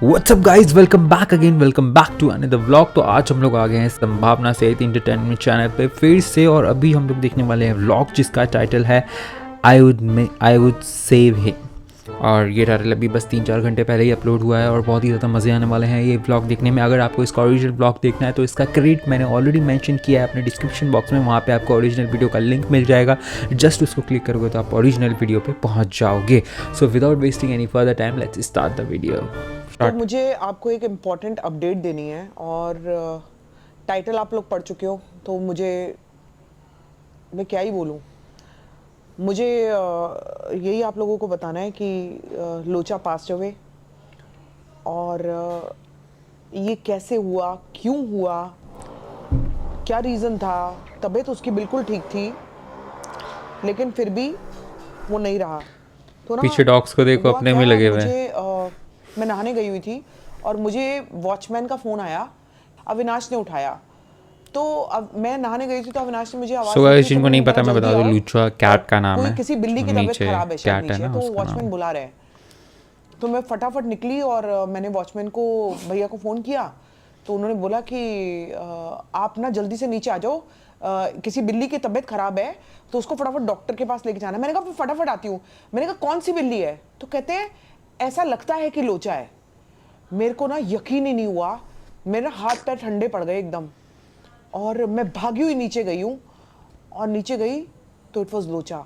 WhatsApp guys, welcome back to another vlog. तो आज हम लोग आ गए हैं संभावना से एंटरटेनमेंट चैनल पे फिर से, और अभी हम लोग देखने वाले हैं व्लॉग जिसका टाइटल है आई वुड सेव हिम। और ये टाइटल अभी बस 3-4 घंटे पहले ही अपलोड हुआ है और बहुत ही ज़्यादा मज़े आने वाले हैं ये व्लॉग देखने में। अगर आपको इसका ओरिजिनल व्लॉग देखना है तो इसका क्रेडिट मैंने ऑलरेडी मेंशन किया है अपने डिस्क्रिप्शन बॉक्स में, वहाँ पे आपको ओरिजिनल वीडियो का लिंक मिल जाएगा। जस्ट उसको क्लिक करोगे तो आप ओरिजिनल वीडियो पे पहुँच जाओगे। So without wasting any further time let's start the video. तो मुझे आपको एक इम्पॉर्टेंट अपडेट देनी है और टाइटल आप लोग पढ़ चुके हो तो मैं क्या ही बोलूँ। मुझे यही आप लोगों को बताना है कि लोचा पास्ट अवे, और ये कैसे हुआ, क्यों हुआ, क्या रीज़न था। तबीयत उसकी बिल्कुल ठीक थी लेकिन फिर भी वो नहीं रहा। तो ना पीछे डॉग्स को देखो, हुआ अपने क्या, में लगे हुए हैं। मुझे मैं नहाने गई हुई थी और मुझे वॉचमैन का फ़ोन आया। अविनाश ने उठाया, तो अब मैं नहाने गई थी तो अविनाश ने मुझे आवाज़ सो दी गाइस, थी, तो जिनको नहीं मैंने पता बोला मैं बता जल्दी दूं, आओ, लूचा कैट का नाम कोई है। किसी बिल्ली की तबीयत नीचे ख़राब है शायद कैट है नीचे, ना तो उसका वॉचमैन नाम। बुला रहे हैं। तो मैं फटाफट निकली और मैंने वॉचमैन को, भैया को फ़ोन किया। तो उन्होंने बोला कि आप ना जल्दी से नीचे आ जाओ, किसी बिल्ली की तबीयत ख़राब है तो उसको फटाफट डॉक्टर के पास लेके जाना है। मैंने कहा फटाफट आती हूँ। मैंने कहा कौन सी बिल्ली है? तो कहते हैं ऐसा लगता है कि लोचा है। मेरे को ना यकीन ही नहीं हुआ, मेरे हाथ पैर ठंडे पड़ गए एकदम, और मैं भागी हुई नीचे गई हूँ। और नीचे गई तो इट वॉज लोचा।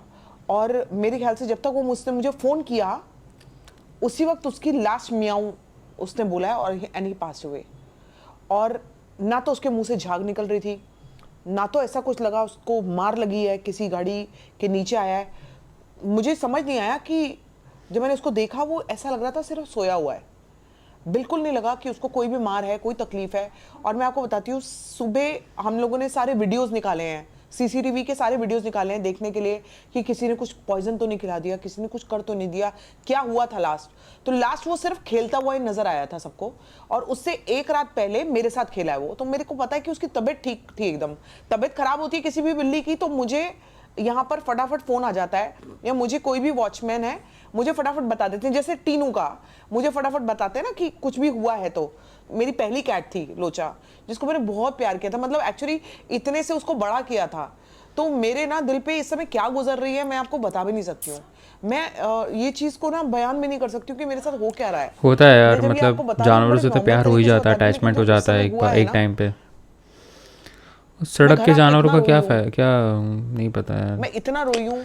और मेरे ख्याल से जब तक वो उसने मुझे फ़ोन किया उसी वक्त उसकी लास्ट मियाऊं उसने बोला है, और एंड ही पास हुए। और ना तो उसके मुंह से झाग निकल रही थी, ना तो ऐसा कुछ लगा उसको मार लगी है, किसी गाड़ी के नीचे आया है। मुझे समझ नहीं आया कि जब मैंने उसको देखा वो ऐसा लग रहा था सिर्फ सोया हुआ है, बिल्कुल नहीं लगा कि उसको कोई भी मार है, कोई तकलीफ है। और मैं आपको बताती हूँ, सुबह हम लोगों ने सारे वीडियोस निकाले हैं, सीसीटीवी के सारे वीडियोस निकाले हैं देखने के लिए कि किसी ने कुछ पॉइजन तो नहीं खिला दिया, किसी ने कुछ कर तो नहीं दिया, क्या हुआ था लास्ट। तो लास्ट वो सिर्फ खेलता हुआ ही नजर आया था सबको, और उससे एक रात पहले मेरे साथ खेला है वो। तो मेरे को पता है कि उसकी तबीयत ठीक थी एकदम। तबीयत खराब होती है किसी भी बिल्ली की तो मुझे यहाँ पर फटाफट फ़ोन आ जाता है, या मुझे कोई भी वॉचमैन है मुझे फटाफट बता देते हैं। जैसे टीनू का मुझे फटाफट बताते हैं ना कि कुछ भी हुआ है। तो मेरी पहली कैट थी लोचा, जिसको मैंने बहुत प्यार किया था, मतलब एक्चुअली इतने से उसको बड़ा किया था। तो मेरे ना दिल पे इस समय क्या गुजर रही है मैं आपको बता भी नहीं सकती हूँ। मैं ये चीज़ को ना बयान भी नहीं कर सकती हूँ कि मेरे साथ हो क्या रहा है। होता है मैं यार, जब ये आपको मतलब बता रही हूँ जानवरों बड़े से तो नॉर्मल प्यार हो ही तरीके से जाता है, बता रही हूँ, लेकिन अटैचमेंट हो जब उस जाता है समय हुआ है एक ना, टाइम पे। उस मैं सड़क घर के आके जानवरों इतना का रोई हूँ, क्या नहीं पता यार। मैं इतना रोई हूँ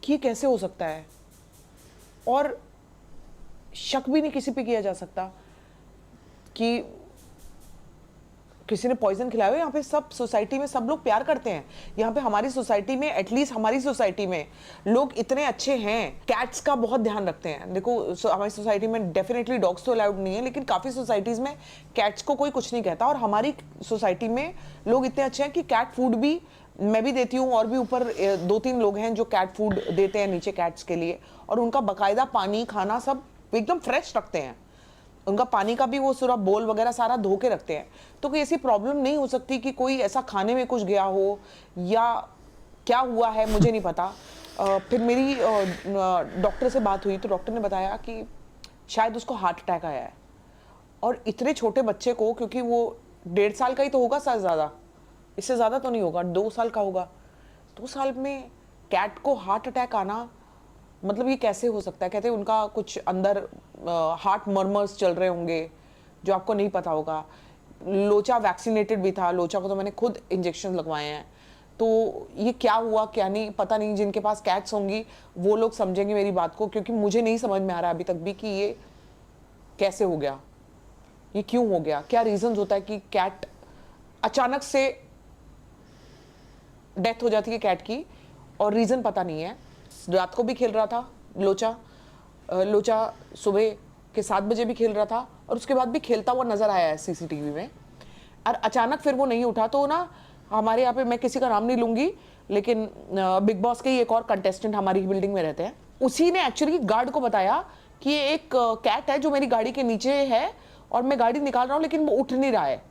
कि ये कैसे हो सकता है। और शक भी नहीं किसी पे किया जा सकता कि किसी ने पॉइजन खिलाया हो। यहाँ पे सब सोसाइटी में सब लोग प्यार करते हैं। यहाँ पे हमारी सोसाइटी में, एटलीस्ट हमारी सोसाइटी में लोग इतने अच्छे हैं, कैट्स का बहुत ध्यान रखते हैं। देखो हमारी सोसाइटी में डेफिनेटली डॉग्स तो अलाउड नहीं है, लेकिन काफ़ी सोसाइटीज़ में कैट्स को कोई कुछ नहीं कहता। और हमारी सोसाइटी में लोग इतने अच्छे हैं कि कैट फूड भी मैं भी देती हूँ, और भी ऊपर 2-3 लोग हैं जो कैट फूड देते हैं नीचे कैट्स के लिए, और उनका बाकायदा पानी खाना सब एकदम फ्रेश रखते हैं। उनका पानी का भी वो पूरा बोल वगैरह सारा धो के रखते हैं। तो कोई ऐसी प्रॉब्लम नहीं हो सकती कि कोई ऐसा खाने में कुछ गया हो या क्या हुआ है, मुझे नहीं पता। फिर मेरी डॉक्टर से बात हुई तो डॉक्टर ने बताया कि शायद उसको हार्ट अटैक आया है। और इतने छोटे बच्चे को, क्योंकि वो 1.5 साल का ही तो होगा, शायद ज़्यादा, इससे ज़्यादा तो नहीं होगा, 2 साल का होगा। 2 साल में कैट को हार्ट अटैक आना, मतलब ये कैसे हो सकता है। कहते हैं उनका कुछ अंदर हार्ट मर्मर्स चल रहे होंगे जो आपको नहीं पता होगा। लोचा वैक्सीनेटेड भी था, लोचा को तो मैंने खुद इंजेक्शन लगवाए हैं। तो ये क्या हुआ क्या नहीं पता नहीं, जिनके पास कैट्स होंगी वो लोग समझेंगे मेरी बात को, क्योंकि मुझे नहीं समझ में आ रहा अभी तक भी कि ये कैसे हो गया, ये क्यों हो गया, क्या रीजंस होता है कि कैट अचानक से डेथ हो जाती है कैट की, और रीजन पता नहीं है। रात को भी खेल रहा था लोचा सुबह के 7 बजे भी खेल रहा था, और उसके बाद भी खेलता हुआ नजर आया है सीसीटीवी में। और अचानक फिर वो नहीं उठा। तो ना हमारे यहाँ पे, मैं किसी का नाम नहीं लूंगी, लेकिन बिग बॉस के ही एक और कंटेस्टेंट हमारी ही बिल्डिंग में रहते हैं, उसी ने एक्चुअली गार्ड को बताया कि ये एक कैट है जो मेरी गाड़ी के नीचे है, और मैं गाड़ी निकाल रहा हूँ लेकिन वो उठ नहीं रहा है।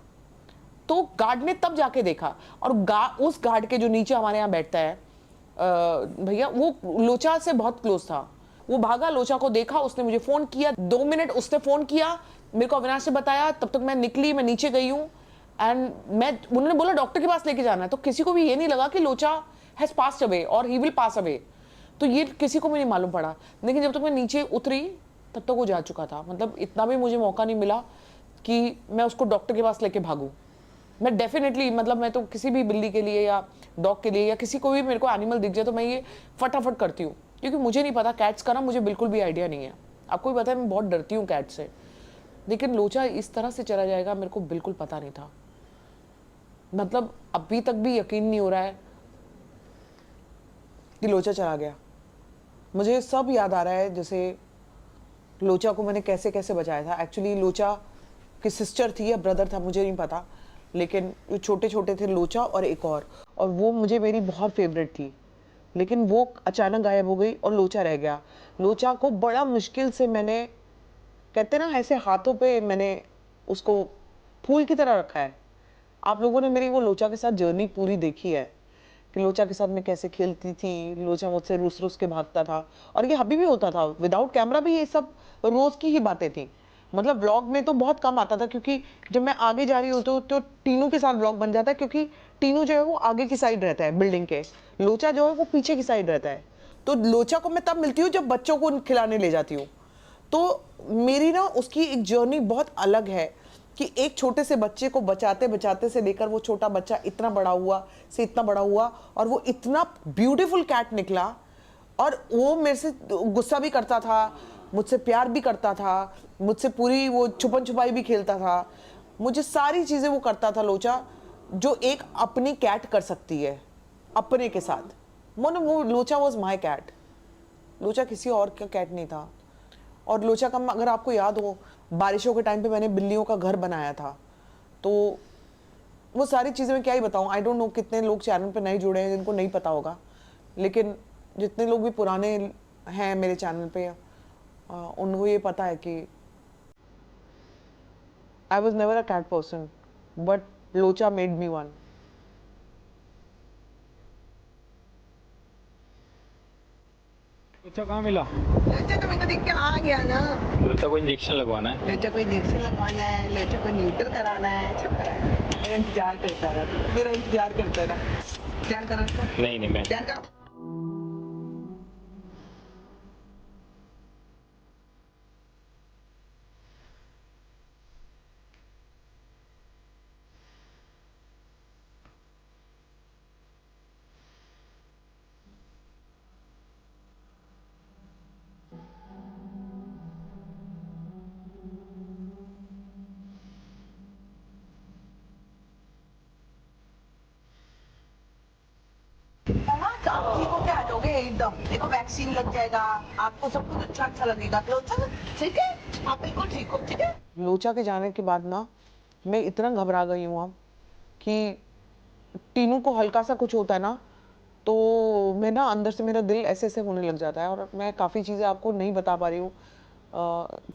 तो गार्ड ने तब जाके देखा, और उस गार्ड के जो नीचे हमारे यहाँ बैठता है भैया, वो लोचा से बहुत क्लोज था। वो भागा, लोचा को देखा, उसने मुझे फ़ोन किया, 2 मिनट उसने फ़ोन किया, मेरे को अविनाश ने बताया, तब तक मैं निकली, मैं नीचे गई हूँ एंड उन्होंने बोला डॉक्टर के पास लेके जाना है। तो किसी को भी ये नहीं लगा कि लोचा हैज़ पास्ड अवे और ही विल पास अवे, तो ये किसी को भी नहीं मालूम पड़ा। लेकिन जब तक मैं नीचे उतरी तब तक वो जा चुका था। मतलब इतना भी मुझे मौका नहीं मिला कि मैं उसको डॉक्टर के पास लेके भागूं। मैं डेफिनेटली, मतलब मैं तो किसी भी बिल्ली के लिए या डॉग के लिए या किसी को भी मेरे को एनिमल दिख जाए तो मैं ये फटाफट करती हूँ, क्योंकि मुझे नहीं पता कैट्स का ना, मुझे बिल्कुल भी आइडिया नहीं है। आपको भी पता है मैं बहुत डरती हूँ कैट से, लेकिन लोचा इस तरह से चला जाएगा मेरे को बिल्कुल पता नहीं था। मतलब अभी तक भी यकीन नहीं हो रहा है कि लोचा चला गया। मुझे सब याद आ रहा है, जैसे लोचा को मैंने कैसे कैसे बचाया था। एक्चुअली लोचा की सिस्टर थी या ब्रदर था मुझे नहीं पता, लेकिन जो छोटे छोटे थे लोचा और एक और वो मुझे मेरी बहुत फेवरेट थी, लेकिन वो अचानक गायब हो गई और लोचा रह गया। लोचा को बड़ा मुश्किल से मैंने, कहते ना ऐसे हाथों पे मैंने उसको फूल की तरह रखा है। आप लोगों ने मेरी वो लोचा के साथ जर्नी पूरी देखी है कि लोचा के साथ मैं कैसे खेलती थी, लोचा मुझसे रूस रूस के भागता था, और ये अभी भी होता था। विदाउट कैमरा भी ये सब रोज की ही बातें थी। मतलब व्लॉग में तो बहुत कम आता था, क्योंकि जब मैं आगे जा रही हूँ तो टीनू के साथ व्लॉग बन जाता है, क्योंकि टीनू जो है वो आगे की साइड रहता है बिल्डिंग के, लोचा जो है वो पीछे की साइड रहता है। तो लोचा को मैं तब मिलती हूँ जब बच्चों को खिलाने ले जाती हूँ। तो मेरी ना उसकी एक जर्नी बहुत अलग है कि एक छोटे से बच्चे को बचाते बचाते से लेकर वो छोटा बच्चा इतना बड़ा हुआ, से इतना बड़ा हुआ, और वो इतना ब्यूटीफुल कैट निकला। और वो मेरे से गुस्सा भी करता था, मुझसे प्यार भी करता था, मुझसे पूरी वो छुपन छुपाई भी खेलता था, मुझे सारी चीज़ें वो करता था लोचा, जो एक अपनी कैट कर सकती है अपने के साथ। वो लोचा वॉज माई कैट, लोचा किसी और का कैट नहीं था। और लोचा का, अगर आपको याद हो, बारिशों के टाइम पे मैंने बिल्लियों का घर बनाया था, तो वो सारी चीज़ें मैं क्या ही बताऊँ। आई डोंट नो कितने लोग चैनल पे नए जुड़े हैं जिनको नहीं पता होगा, लेकिन जितने लोग भी पुराने हैं मेरे चैनल पे उनको ये पता है कि I was never a cat person, but Locha made me one. अच्छा कहाँ मिला? लज्जा तो मेरे को देख के आ गया ना। लगता कोई इंजेक्शन लगवाना है। लज्जा को इंजेक्शन लगवाना है, लज्जा को न्यूट्रल कराना है, सब कराना है। मेरा इंतजार करता रहा, मेरा इंतजार करता रहा। ध्यान करो इसको। नहीं नहीं मैं ध्यान करो। मामा, तो आप ठीक होके आ जाओगे एकदम। देखो वैक्सीन लग जाएगा, आपको सब कुछ अच्छा अच्छा लगेगा। तो अच्छा, ठीक है, आप बिल्कुल ठीक हो, ठीक है। लोचा के जाने के बाद ना मैं इतना घबरा गई हूँ अब कि टीनू को हल्का सा कुछ होता है ना, तो मैं ना अंदर से मेरा दिल ऐसे ऐसे होने लग जाता है। और मैं काफ़ी चीज़ें आपको नहीं बता पा रही हूँ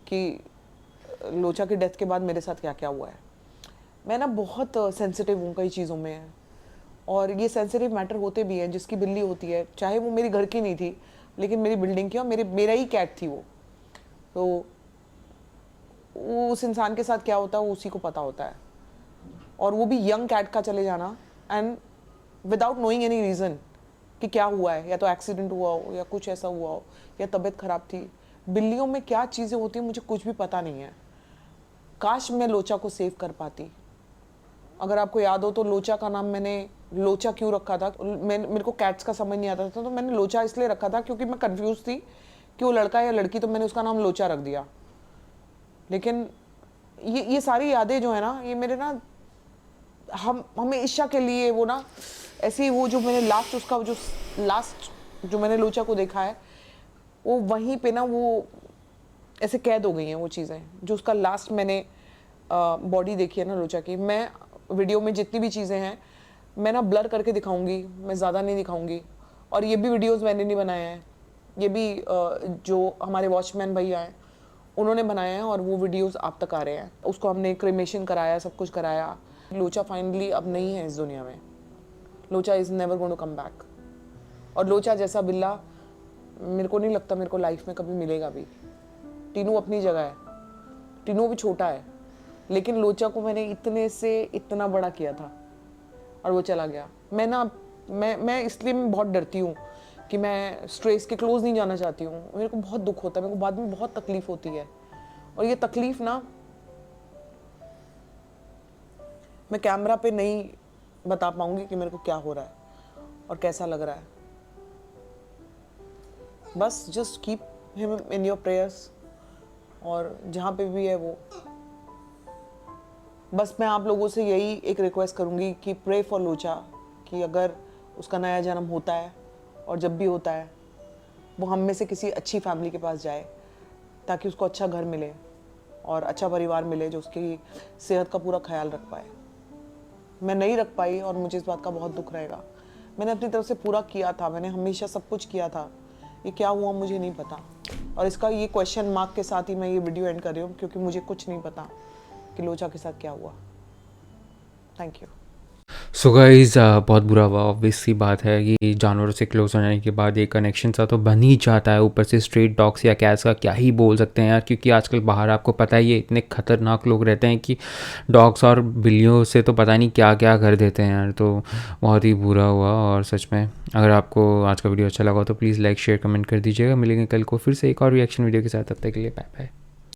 कि लोचा की डेथ के बाद मेरे साथ क्या क्या हुआ है। मैं ना बहुत सेंसिटिव हूँ कई चीज़ों में, और ये सेंसिटिव मैटर होते भी हैं। जिसकी बिल्ली होती है, चाहे वो मेरी घर की नहीं थी लेकिन मेरी बिल्डिंग की, और मेरा ही कैट थी वो, तो उस इंसान के साथ क्या होता है वो उसी को पता होता है। और वो भी यंग कैट का चले जाना, and without knowing any reason कि क्या हुआ है, या तो एक्सीडेंट हुआ हो या कुछ ऐसा हुआ हो या तबीयत ख़राब थी। बिल्लियों में क्या चीज़ें होती हैं मुझे कुछ भी पता नहीं है। काश मैं लोचा को सेव कर पाती। अगर आपको याद हो तो लोचा का नाम मैंने लोचा क्यों रखा था, मेरे को कैट्स का समझ नहीं आता था, तो मैंने लोचा इसलिए रखा था क्योंकि मैं कंफ्यूज थी कि वो लड़का या लड़की, तो मैंने उसका नाम लोचा रख दिया। लेकिन ये सारी यादें जो है ना, ये मेरे ना हम हमेशा के लिए वो ना ऐसी, वो जो मैंने लास्ट उसका जो लास्ट जो मैंने लोचा को देखा है, वो वहीं पे ना वो ऐसे कैद हो गई हैं वो चीज़ें, जो उसका लास्ट मैंने बॉडी देखी है ना लोचा की। मैं वीडियो में जितनी भी चीज़ें हैं मैं ना ब्लर करके दिखाऊंगी, मैं ज़्यादा नहीं दिखाऊंगी। और ये भी वीडियोस मैंने नहीं बनाए हैं, ये भी जो हमारे वॉचमैन भैया हैं उन्होंने बनाए हैं, और वो वीडियोस आप तक आ रहे हैं। उसको हमने क्रेमेशन कराया, सब कुछ कराया। लोचा फाइनली अब नहीं है इस दुनिया में। Locha is never going to come back. और लोचा जैसा बिल्ला मेरे को नहीं लगता मेरे को लाइफ में कभी मिलेगा भी। टीनू अपनी जगह है, टीनू भी छोटा है, लेकिन लोचा को मैंने इतने से इतना बड़ा किया था और वो चला गया। मैं इसलिए मैं बहुत डरती हूँ कि मैं स्ट्रेस के क्लोज नहीं जाना चाहती हूँ। मेरे को बहुत दुख होता है, मेरे को बाद में बहुत तकलीफ होती है, और ये तकलीफ ना मैं कैमरा पे नहीं बता पाऊंगी कि मेरे को क्या हो रहा है और कैसा लग रहा है। बस just keep him in your prayers, और जहाँ पे भी है वो, बस मैं आप लोगों से यही एक रिक्वेस्ट करूँगी कि प्रे फॉर लोचा, कि अगर उसका नया जन्म होता है और जब भी होता है वो हम में से किसी अच्छी फैमिली के पास जाए, ताकि उसको अच्छा घर मिले और अच्छा परिवार मिले जो उसकी सेहत का पूरा ख्याल रख पाए। मैं नहीं रख पाई और मुझे इस बात का बहुत दुख रहेगा। मैंने अपनी तरफ से पूरा किया था, मैंने हमेशा सब कुछ किया था, ये क्या हुआ मुझे नहीं पता। और इसका ये क्वेश्चन मार्क के साथ ही मैं ये वीडियो एंड कर रही हूँ, क्योंकि मुझे कुछ नहीं पता कि लोचा के साथ क्या हुआ। Thank you. सो गाइस बहुत बुरा हुआ, ऑब्वियस सी बात है कि जानवरों से क्लोज हो जाने के बाद एक कनेक्शन सा तो बन ही जाता है। ऊपर से स्ट्रीट डॉग्स या कैट्स का क्या ही बोल सकते हैं यार, क्योंकि आजकल बाहर आपको पता ही है इतने खतरनाक लोग रहते हैं कि डॉग्स और बिल्लियों से तो पता नहीं क्या क्या कर देते हैं यार। तो बहुत ही बुरा हुआ। और सच में अगर आपको आज का वीडियो अच्छा लगा तो प्लीज़ लाइक शेयर कमेंट कर दीजिएगा। मिलेंगे कल को फिर से एक और रिएक्शन वीडियो के साथ, तब तक के लिए बाय बाय।